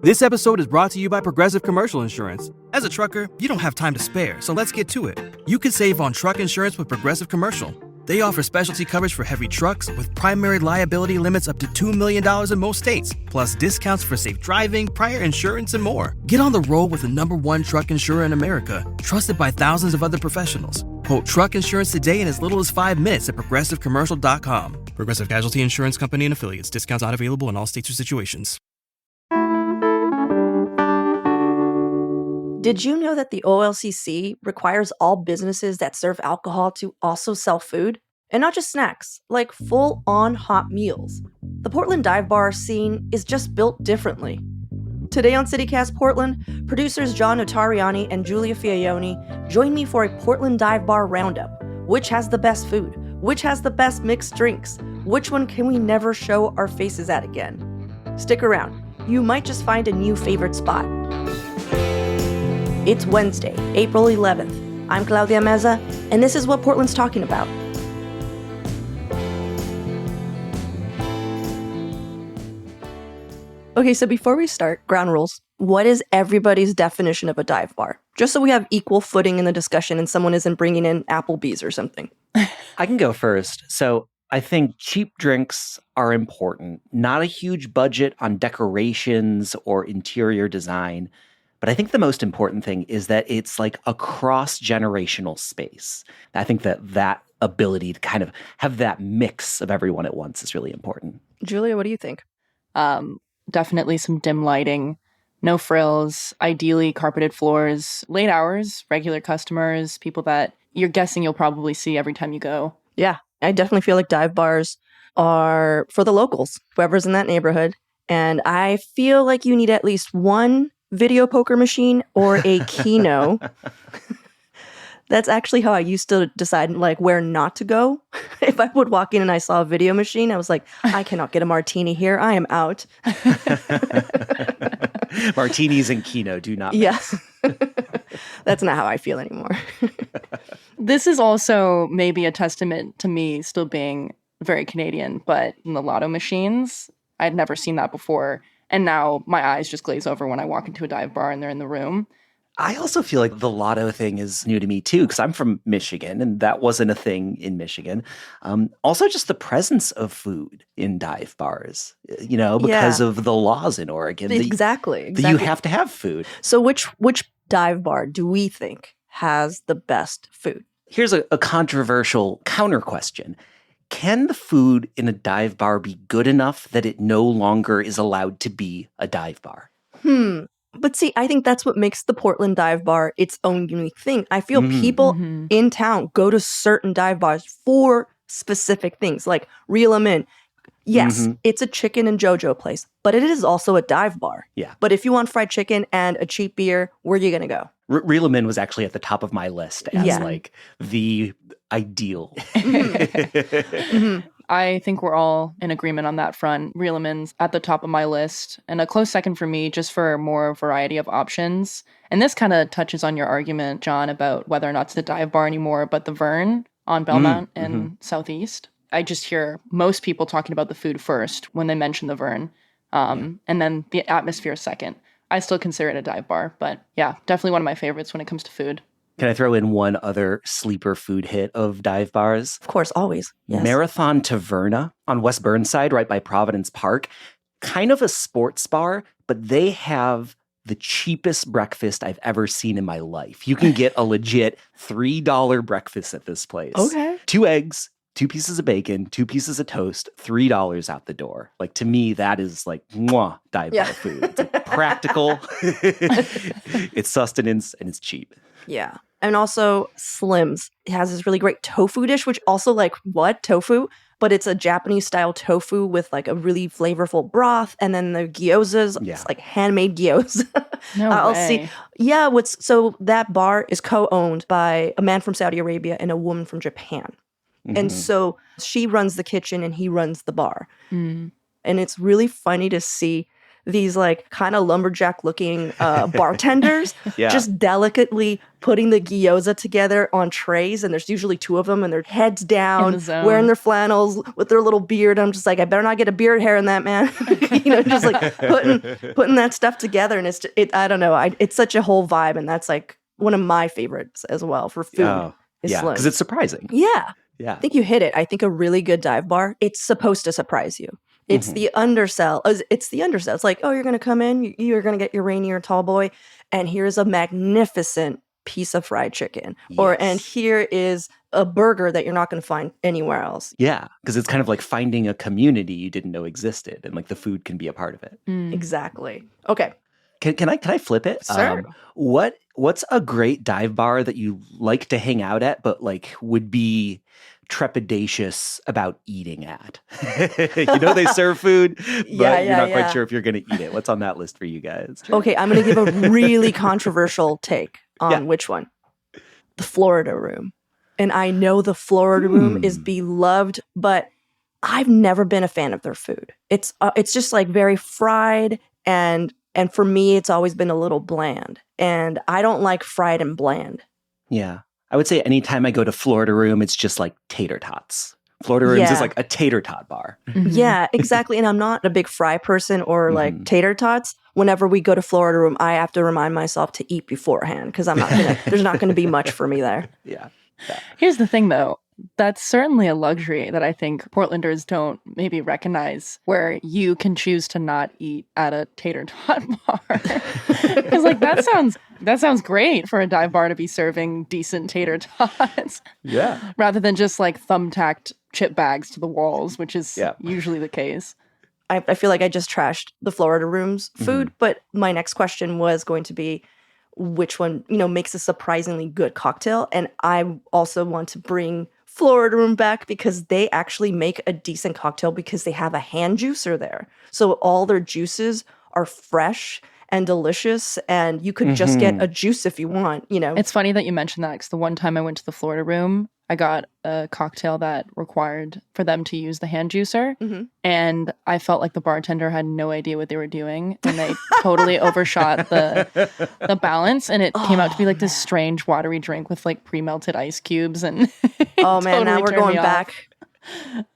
This episode is brought to you by Progressive Commercial Insurance. As a trucker, you don't have time to spare, so let's get to it. You can save on truck insurance with Progressive Commercial. They offer specialty coverage for heavy trucks with primary liability limits up to $2 million in most states, plus discounts for safe driving, prior insurance, and more. Get on the road with the #1 truck insurer in America, trusted by thousands of other professionals. Quote truck insurance today in as little as 5 minutes at progressivecommercial.com. Progressive Casualty Insurance Company and Affiliates. Discounts not available in all states or situations. Did you know that the OLCC requires all businesses that serve alcohol to also sell food? And not just snacks, like full-on hot meals. The Portland dive bar scene is just built differently. Today on CityCast Portland, producers John Notarianni and Giulia Fiaoni join me for a Portland dive bar roundup. Which has the best food? Which has the best mixed drinks? Which one can we never show our faces at again? Stick around. You might just find a new favorite spot. It's Wednesday, April 11th. I'm Claudia Meza, and this is what Portland's talking about. Okay, so before we start, ground rules. What is everybody's definition of a dive bar? Just so we have equal footing in the discussion and someone isn't bringing in Applebee's or something. I can go first. So I think cheap drinks are important. Not a huge budget on decorations or interior design. But I think the most important thing is that it's like a cross-generational space. I think that ability to kind of have that mix of everyone at once is really important. Giulia, what do you think? Definitely some dim lighting, no frills, ideally carpeted floors, late hours, regular customers, people that you're guessing you'll probably see every time you go. Yeah, I definitely feel like dive bars are for the locals, whoever's in that neighborhood. And I feel like you need at least one video poker machine or a Keno. That's actually how I used to decide like where not to go. If I would walk in and I saw a video machine, I was like, I cannot get a martini here. I am out. Martinis and Keno do not mix. Yeah. That's not how I feel anymore. This is also maybe a testament to me still being very Canadian, but in the lotto machines, I'd never seen that before. And now my eyes just glaze over when I walk into a dive bar and they're in the room. I also feel like the lotto thing is new to me too, because I'm from Michigan and that wasn't a thing in Michigan. Also, just the presence of food in dive bars, because of the laws in Oregon. Exactly. You have to have food. So which dive bar do we think has the best food? Here's a controversial counter question. Can the food in a dive bar be good enough that it no longer is allowed to be a dive bar? But see, I think that's what makes the Portland dive bar its own unique thing. I feel people in town go to certain dive bars for specific things, like Reel 'em In. Yes, it's a chicken and JoJo place, but it is also a dive bar. Yeah. But if you want fried chicken and a cheap beer, where are you going to go? Reel 'em In was actually at the top of my list as like the ideal. I think we're all in agreement on that front. Reel 'em In's at the top of my list. And a close second for me, just for more variety of options. And this kind of touches on your argument, John, about whether or not it's the dive bar anymore, but the Vern on Belmont and Southeast. I just hear most people talking about the food first when they mention the Vern. And then the atmosphere second. I still consider it a dive bar, but yeah, definitely one of my favorites when it comes to food. Can I throw in one other sleeper food hit of dive bars? Of course, always. Yes. Marathon Taverna on West Burnside, right by Providence Park. Kind of a sports bar, but they have the cheapest breakfast I've ever seen in my life. You can get a legit $3 breakfast at this place. Okay. 2 eggs, 2 pieces of bacon, 2 pieces of toast, $3 out the door. Like, to me, that is like, dive bar food. It's like practical, it's sustenance, and it's cheap. Yeah. And also Slim's. It has this really great tofu dish, which also like, what? Tofu? But it's a Japanese style tofu with like a really flavorful broth. And then the gyozas, it's like handmade gyoza. No way. Yeah. So that bar is co-owned by a man from Saudi Arabia and a woman from Japan. And so she runs the kitchen and he runs the bar. And it's really funny to see these like kind of lumberjack looking bartenders Yeah. just delicately putting the gyoza together on trays, and there's usually two of them, and their heads In down, the zone. wearing their flannels with their little beard. I'm just like, I better not get a beard hair in that, man. Just like putting that stuff together, and I don't know, it's such a whole vibe, and that's like one of my favorites as well for food. Oh, is yeah, slim. because it's surprising. Yeah. Yeah. I think you hit it. I think a really good dive bar, it's supposed to surprise you. It's the undersell. It's the undersell. It's like, oh, you're going to come in, you're going to get your Rainier tall boy, and here's a magnificent piece of fried chicken. And Yes. here is a burger that you're not going to find anywhere else. Yeah, because it's kind of like finding a community you didn't know existed, and like the food can be a part of it. Exactly. Okay. Can I flip it? Sure. What's a great dive bar that you like to hang out at, but like would be trepidatious about eating at? They serve food, but you're not quite sure if you're going to eat it. What's on that list for you guys? Okay, I'm going to give a really controversial take on which one. The Florida Room. And I know the Florida Room is beloved, but I've never been a fan of their food. It's just like very fried, and for me, it's always been a little bland. And I don't like fried and bland. Yeah. I would say anytime I go to Florida Room, it's just like tater tots. Florida Rooms is like a tater tot bar. Yeah, exactly. And I'm not a big fry person or like tater tots. Whenever we go to Florida Room, I have to remind myself to eat beforehand because there's not gonna be much for me there. Yeah. Here's the thing, though. That's certainly a luxury that I think Portlanders don't maybe recognize, where you can choose to not eat at a tater tot bar. Because like that sounds great for a dive bar to be serving decent tater tots. Yeah. Rather than just like thumbtacked chip bags to the walls, which is usually the case. I feel like I just trashed the Florida Room's food, but my next question was going to be which one, makes a surprisingly good cocktail. And I also want to bring Florida Room back because they actually make a decent cocktail because they have a hand juicer there. So all their juices are fresh and delicious, and you could just get a juice if you want, It's funny that you mentioned that, because the one time I went to the Florida Room, I got a cocktail that required for them to use the hand juicer, and I felt like the bartender had no idea what they were doing, and they totally overshot the balance, and it came out to be like this strange watery drink with like pre-melted ice cubes, and oh man, now we're going back.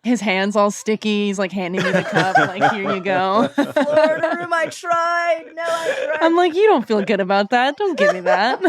His hands all sticky. He's like handing me the cup, like, here you go. Florida Room, I tried. No, I tried. I'm like, you don't feel good about that. Don't give me that.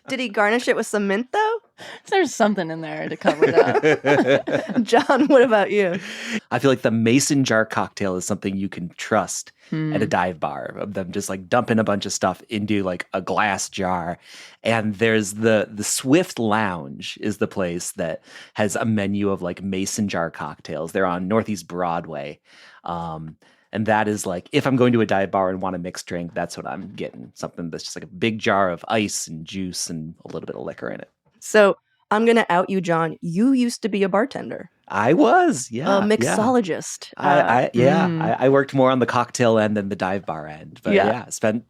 Did he garnish it with some mint though? There's something in there to cover it up. John, what about you? I feel like the mason jar cocktail is something you can trust at a dive bar, of them just like dumping a bunch of stuff into like a glass jar. And there's the Swift Lounge is the place that has a menu of like mason jar cocktails. They're on Northeast Broadway. And that is like, if I'm going to a dive bar and want a mixed drink, that's what I'm getting. Something that's just like a big jar of ice and juice and a little bit of liquor in it. So I'm going to out you, John. You used to be a bartender. I was, A mixologist. I worked more on the cocktail end than the dive bar end. But spent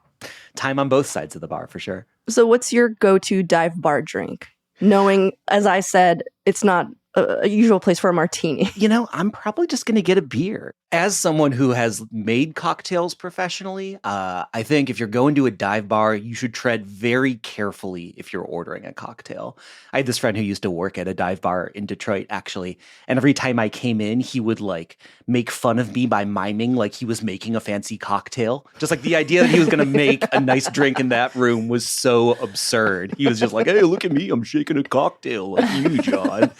time on both sides of the bar for sure. So what's your go-to dive bar drink? Knowing, as I said, it's not a usual place for a martini. I'm probably just going to get a beer. As someone who has made cocktails professionally, I think if you're going to a dive bar, you should tread very carefully if you're ordering a cocktail. I had this friend who used to work at a dive bar in Detroit, actually, and every time I came in, he would like make fun of me by miming like he was making a fancy cocktail. Just like the idea that he was going to make a nice drink in that room was so absurd. He was just like, hey, look at me, I'm shaking a cocktail like you, John.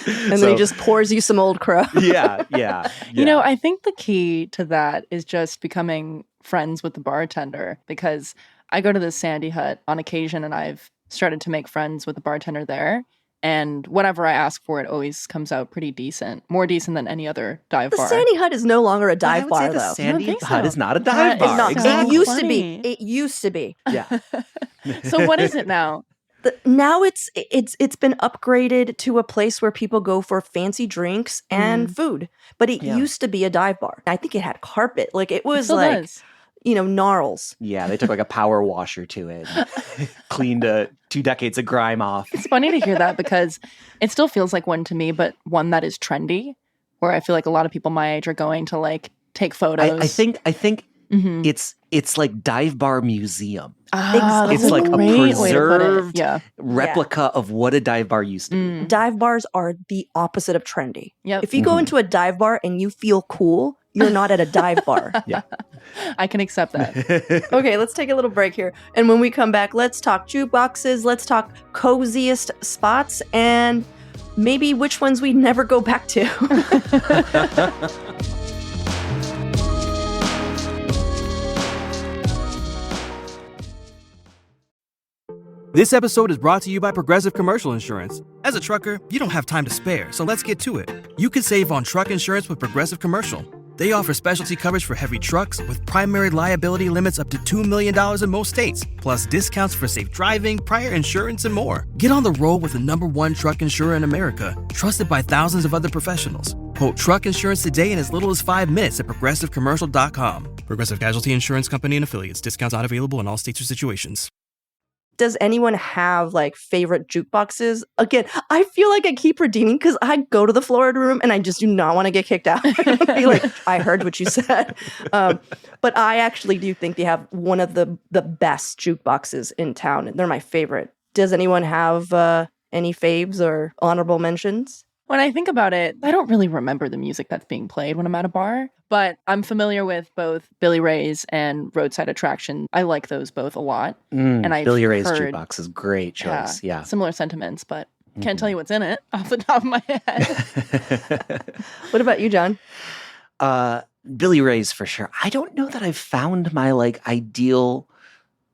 And then he just pours you some Old Crow. Yeah. I think the key to that is just becoming friends with the bartender, because I go to the Sandy Hut on occasion and I've started to make friends with the bartender there. And whatever I ask for, it always comes out pretty decent. More decent than any other dive bar. The Sandy Hut is no longer a dive bar, though. The Sandy Hut so. is not a dive bar. Not. Exactly. It used to be. It used to be. Yeah. So what is it now? Now it's been upgraded to a place where people go for fancy drinks and food. But it used to be a dive bar. I think it had carpet. Like it was does. gnarls. Yeah, they took like a power washer to it, cleaned 2 decades of grime off. It's funny to hear that because it still feels like one to me, but one that is trendy, where I feel like a lot of people my age are going to like take photos. I think Mhm. it's like dive bar museum. That's It's a like a great way to put it. preserved Yeah. replica of what a dive bar used to be. Mm. Dive bars are the opposite of trendy. Yep. If you go into a dive bar and you feel cool, you're not at a dive bar. Yeah. I can accept that. Okay, let's take a little break here. And when we come back, let's talk jukeboxes, let's talk coziest spots, and maybe which ones we never go back to. This episode is brought to you by Progressive Commercial Insurance. As a trucker, you don't have time to spare, so let's get to it. You can save on truck insurance with Progressive Commercial. They offer specialty coverage for heavy trucks with primary liability limits up to $2 million in most states, plus discounts for safe driving, prior insurance, and more. Get on the road with the #1 truck insurer in America, trusted by thousands of other professionals. Quote truck insurance today in as little as 5 minutes at progressivecommercial.com. Progressive Casualty Insurance Company and Affiliates. Discounts not available in all states or situations. Does anyone have like favorite jukeboxes? Again, I feel like I keep redeeming because I go to the Florida room and I just do not want to get kicked out. I want to be like, I heard what you said. But I actually do think they have one of the best jukeboxes in town. They're my favorite. Does anyone have any faves or honorable mentions? When I think about it, I don't really remember the music that's being played when I'm at a bar, but I'm familiar with both Billy Ray's and Roadside Attraction. I like those both a lot. And I've Billy Ray's heard, jukebox is great choice. Yeah. similar sentiments, but can't tell you what's in it off the top of my head. What about you, John? Billy Ray's for sure. I don't know that I've found my like ideal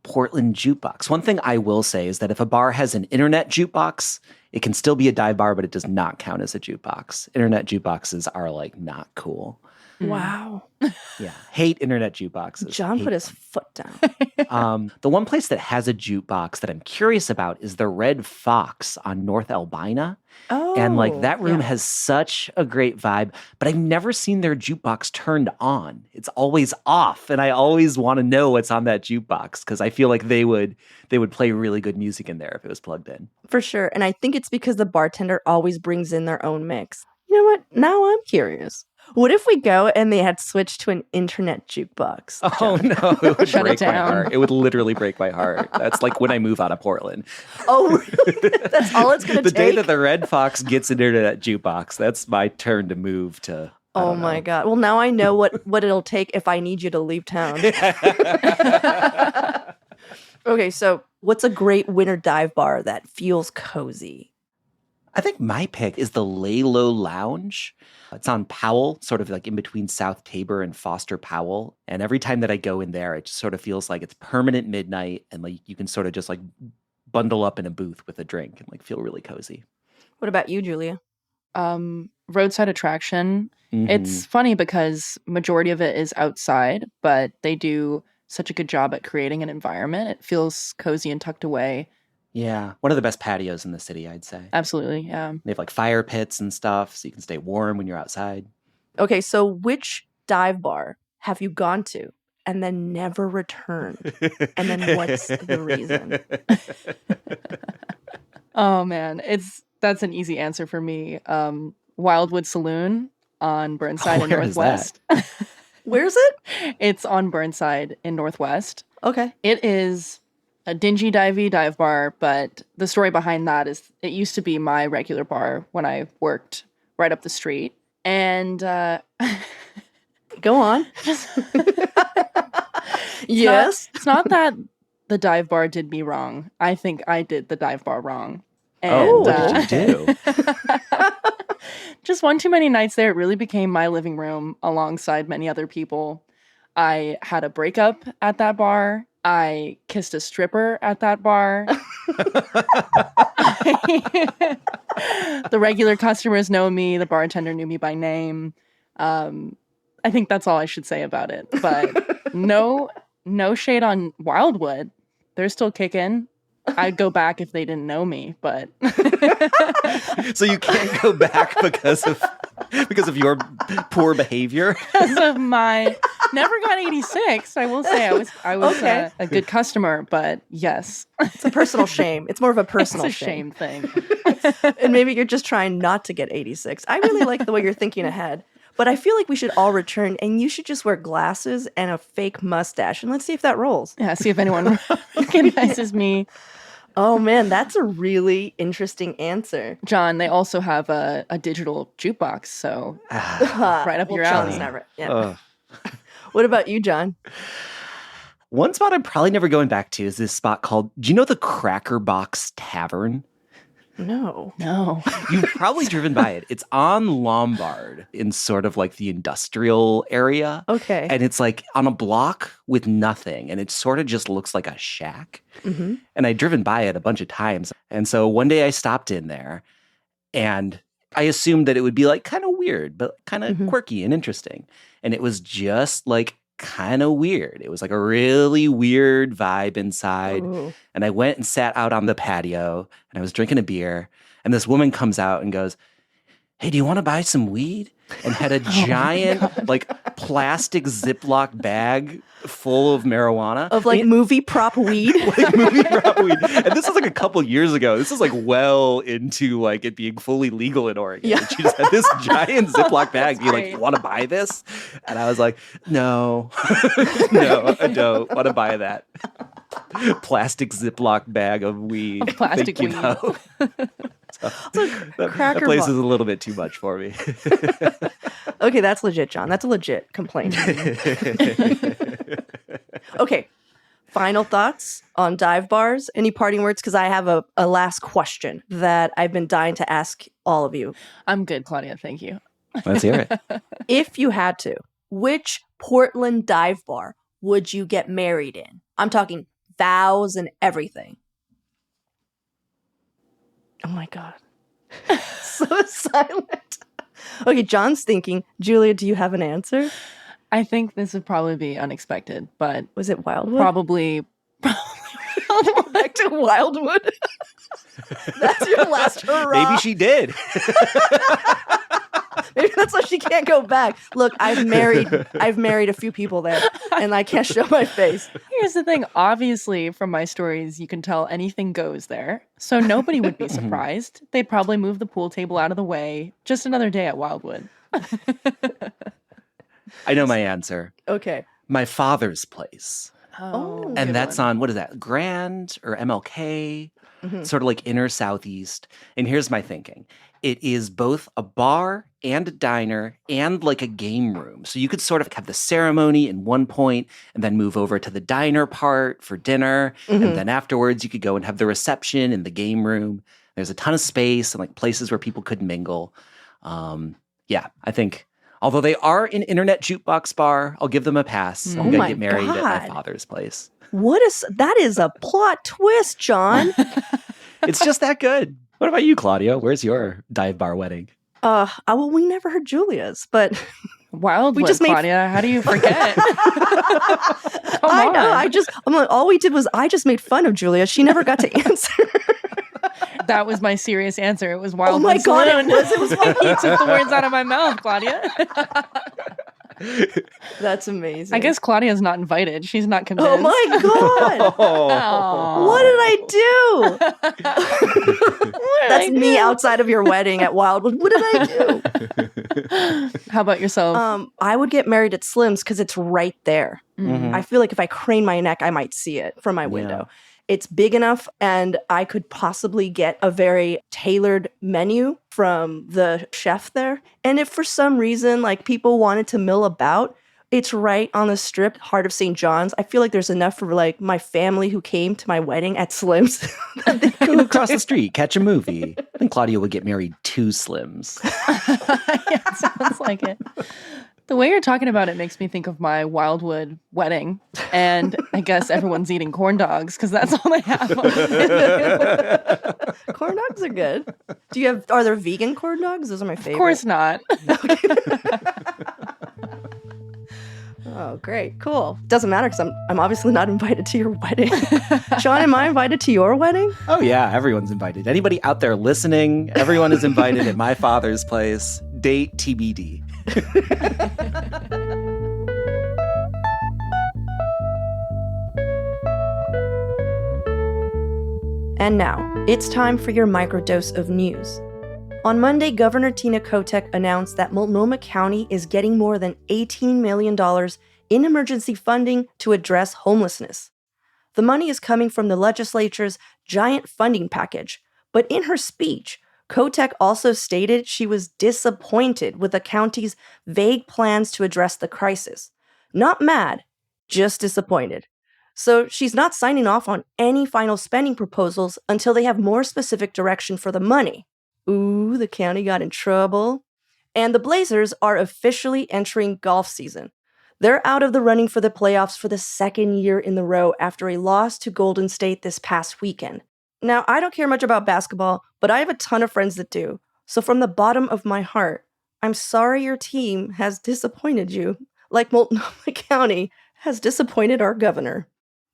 Portland jukebox. One thing I will say is that if a bar has an internet jukebox, it can still be a dive bar, but it does not count as a jukebox. Internet jukeboxes are like not cool. Wow. Yeah. Hate internet jukeboxes. John Hate put his them. foot down. The one place that has a jukebox that I'm curious about is the Red Fox on North Albina. Oh. And like that room yeah. has such a great vibe, but I've never seen their jukebox turned on. It's always off. And I always want to know what's on that jukebox because I feel like they would play really good music in there if it was plugged in. For sure. And I think it's because the bartender always brings in their own mix. You know what? Now I'm curious. What if we go and they had switched to an internet jukebox? Oh no, it would Shut it break my down. heart. It would literally break my heart. That's like when I move out of Portland. Oh, really? That's all it's going to The take? day that the Red Fox gets an internet jukebox, that's my turn to move to. Oh my God. Well, now I know what it'll take if I need you to leave town. Okay, so what's a great winter dive bar that feels cozy? I think my pick is the Lay Low Lounge. It's on Powell, sort of like in between South Tabor and Foster Powell. And every time that I go in there, it just sort of feels like it's permanent midnight and like you can sort of just like bundle up in a booth with a drink and like feel really cozy. What about you, Julia? Roadside Attraction. Mhm. It's funny because majority of it is outside, but they do such a good job at creating an environment. It feels cozy and tucked away. Yeah, one of the best patios in the city, I'd say. Absolutely, yeah. They have like fire pits and stuff, so you can stay warm when you're outside. Okay, so which dive bar have you gone to and then never returned? And then what's the reason? Oh man, that's an easy answer for me. Wildwood Saloon on Burnside in Where is Northwest. Where's it? It's on Burnside in Northwest. Okay. It is a dingy divey dive bar, but the story behind that is it used to be my regular bar when I worked right up the street. And Go on. Yes. It's not that the dive bar did me wrong. I think I did the dive bar wrong. And, Oh, what did you do? just one too many nights there. It really became my living room alongside many other people. I had a breakup at that bar. I kissed a stripper at that bar. The regular customers know me. The bartender knew me by name. I think that's all I should say about it. But no shade on Wildwood. They're still kicking. I'd go back if they didn't know me, but So you can't go back because of your poor behavior. because of my never got 86. I will say I was Okay. a good customer, but yes, It's a personal shame. It's more of a it's personal a shame thing. And maybe you're just trying not to get 86. I really like the way you're thinking ahead. But I feel like we should all return, and you should just wear glasses and a fake mustache, and let's see if that rolls. Yeah, see if anyone recognizes me. Oh man, that's a really interesting answer. John, they also have a digital jukebox, so right up your alley. John's not right. Yeah. What about you, John? One spot I'm probably never going back to is this spot called, do you know the Cracker Box Tavern? No. You've probably driven by it. It's on Lombard in sort of like the industrial area. Okay. And it's like on a block with nothing. And it sort of just looks like a shack. Mm-hmm. And I'd driven by it a bunch of times. And so one day I stopped in there and I assumed that it would be like kind of weird, but kind of quirky and interesting. And it was just like kind of weird. It was like a really weird vibe inside. Ooh. And I went and sat out on the patio and I was drinking a beer. And this woman comes out and goes, "Hey, do you want to buy some weed?" And had a giant like plastic Ziploc bag full of marijuana. Of like movie prop weed? Like movie prop weed. And this was like a couple years ago. This was like well into like it being fully legal in Oregon. Yeah. And she just had this giant Ziploc bag. Be like, great. "You want to buy this?" And I was like, "No, no, I don't want to buy that." Plastic Ziploc bag of weed. Of plastic Thank you, weed. though. So, that Cracker place Box. is a little bit too much for me. Okay, that's legit, John. That's a legit complaint. Okay, final thoughts on dive bars? Any parting words? Because I have a last question that I've been dying to ask all of you. I'm good, Claudia. Thank you. Let's hear it. If you had to, which Portland dive bar would you get married in? I'm talking vows and everything. Oh my God. So silent. Okay, John's thinking. Julia, do you have an answer? I think this would probably be unexpected, but Was it Wildwood? probably Back to Wildwood. That's your last hurrah. Maybe she did. Maybe that's why she can't go back. Look, I've married a few people there, and I can't show my face. Here's the thing. Obviously, from my stories, you can tell anything goes there. So nobody would be surprised. They'd probably move the pool table out of the way. Just another day at Wildwood. I know my answer. Okay. My father's place. Oh. And Good that's one. on, what is that, Grand or MLK? Sort of like inner southeast. And here's my thinking. It is both a bar and a diner and like a game room. So you could sort of have the ceremony in one point and then move over to the diner part for dinner. And then afterwards you could go and have the reception in the game room. There's a ton of space and like places where people could mingle. Yeah, I think, although they are an internet jukebox bar, I'll give them a pass. I'm Oh going to my get married at my God. father's place. That is a plot twist, John. It's just that good. What about you, Claudia? Where's your dive bar wedding? Well, we never heard Julia's, but Wildwood, just made- Claudia. How do you forget? Come I on. know. I'm like, all we did was I just made fun of Julia. She never got to answer. That was my serious answer. It was Wildwood. my God, it Saloon. was You took the words out of my mouth, Claudia. That's amazing. I guess Claudia's not invited. She's not convinced. Oh my God. Oh. What did I do? That's me outside of your wedding at Wildwood. What did I do? How about yourself? I would get married at Slim's because it's right there. Mhm. I feel like if I crane my neck, I might see it from my window. It's big enough, and I could possibly get a very tailored menu from the chef there. And if for some reason, like people wanted to mill about, it's right on the strip, heart of St. John's. I feel like there's enough for like my family who came to my wedding at Slim's. that they Go could across the street, catch a movie. I think Claudia would get married to Slims. Yeah, it sounds like it. The way you're talking about it makes me think of my Wildwood wedding. And I guess everyone's eating corn dogs because that's all they have. Corn dogs are good. Are there vegan corn dogs? Those are my favorite. Of course not. Oh, great. Cool. Doesn't matter because I'm obviously not invited to your wedding. Sean, am I invited to your wedding? Oh, yeah, everyone's invited. Anybody out there listening, everyone is invited at my father's place. Date TBD. And now, it's time for your microdose of news. On Monday, Governor Tina Kotek announced that Multnomah County is getting more than $18 million in emergency funding to address homelessness. The money is coming from the legislature's giant funding package, but in her speech, Kotek also stated she was disappointed with the county's vague plans to address the crisis. Not mad, just disappointed. So she's not signing off on any final spending proposals until they have more specific direction for the money. Ooh, the county got in trouble. And the Blazers are officially entering golf season. They're out of the running for the playoffs for the second year in a row after a loss to Golden State this past weekend. Now, I don't care much about basketball, but I have a ton of friends that do. So from the bottom of my heart, I'm sorry your team has disappointed you, like Multnomah County has disappointed our governor.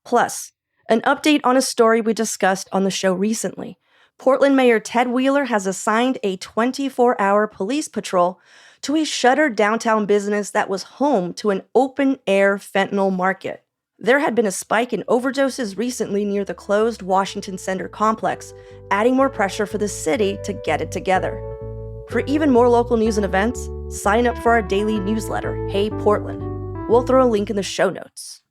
Plus, an update on a story we discussed on the show recently. Portland Mayor Ted Wheeler has assigned a 24-hour police patrol to a shuttered downtown business that was home to an open-air fentanyl market. There had been a spike in overdoses recently near the closed Washington Center complex, adding more pressure for the city to get it together. For even more local news and events, sign up for our daily newsletter, Hey Portland. We'll throw a link in the show notes.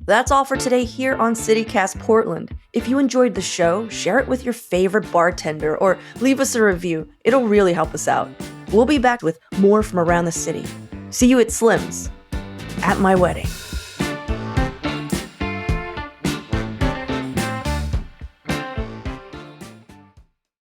That's all for today here on CityCast Portland. If you enjoyed the show, share it with your favorite bartender or leave us a review. It'll really help us out. We'll be back with more from around the city. See you at Slim's, at my wedding.